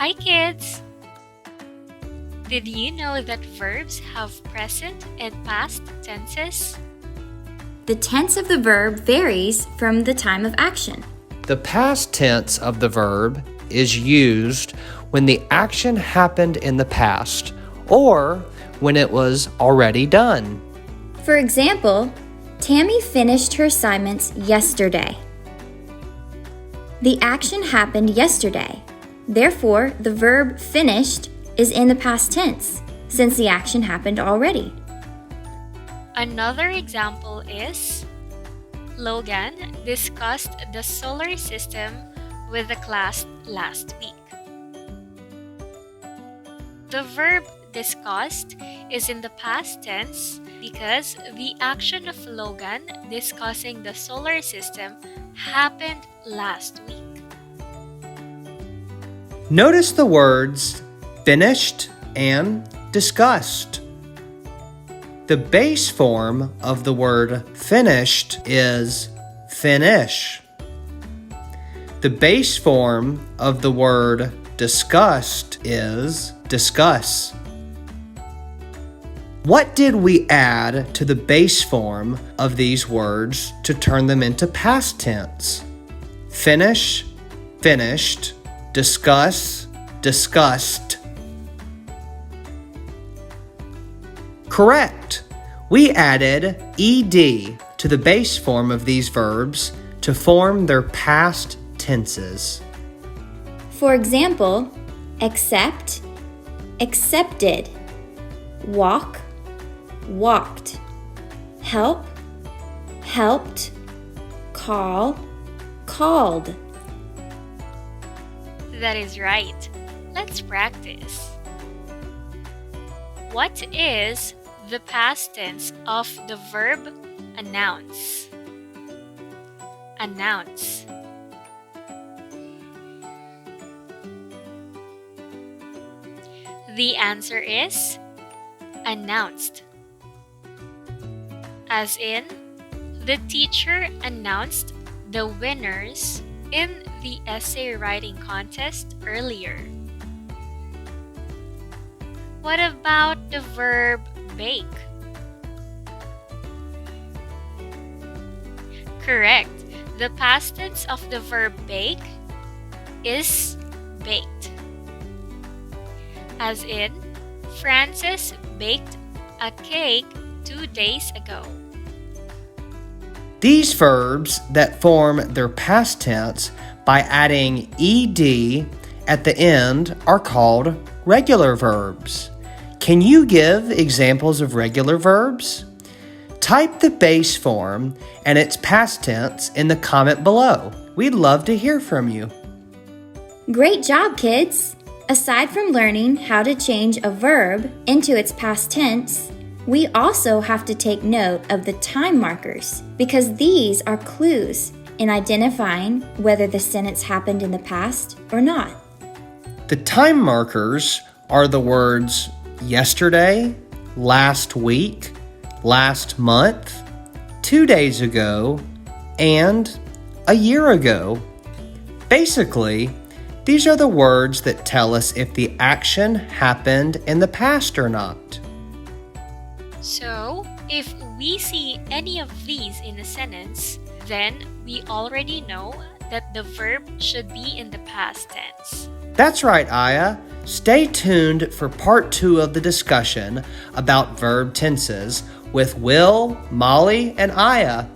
Hi kids! Did you know that verbs have present and past tenses? The tense of the verb varies from the time of action. The past tense of the verb is used when the action happened in the past or when it was already done. For example, Tammy finished her assignments yesterday. The action happened yesterday. Therefore, the verb finished is in the past tense since the action happened already. Another example is Logan discussed the solar system with the class last week. The verb discussed is in the past tense because the action of Logan discussing the solar system happened last week. Notice the words finished and discussed. The base form of the word finished is finish. The base form of the word discussed is discuss. What did we add to the base form of these words to turn them into past tense? Finish, finished, discuss, discussed. Correct. We added ed to the base form of these verbs to form their past tenses. For example, accept, accepted, walk, walked, help, helped, call, called. That is right. Let's practice. What is the past tense of the verb announce? Announce. The answer is announced. As in, the teacher announced the winners in the essay writing contest earlier. What about the verb bake? Correct. The past tense of the verb bake is baked. As in, Frances baked a cake 2 days ago. These verbs that form their past tense by adding ed at the end are called regular verbs. Can you give examples of regular verbs? Type the base form and its past tense in the comment below. We'd love to hear from you. Great job, kids! Aside from learning how to change a verb into its past tense, we also have to take note of the time markers because these are clues in identifying whether the sentence happened in the past or not. The time markers are the words yesterday, last week, last month, 2 days ago, and a year ago. Basically, these are the words that tell us if the action happened in the past or not. So, if we see any of these in a sentence, then we already know that the verb should be in the past tense. That's right, Aya. Stay tuned for part 2 of the discussion about verb tenses with Will, Molly, and Aya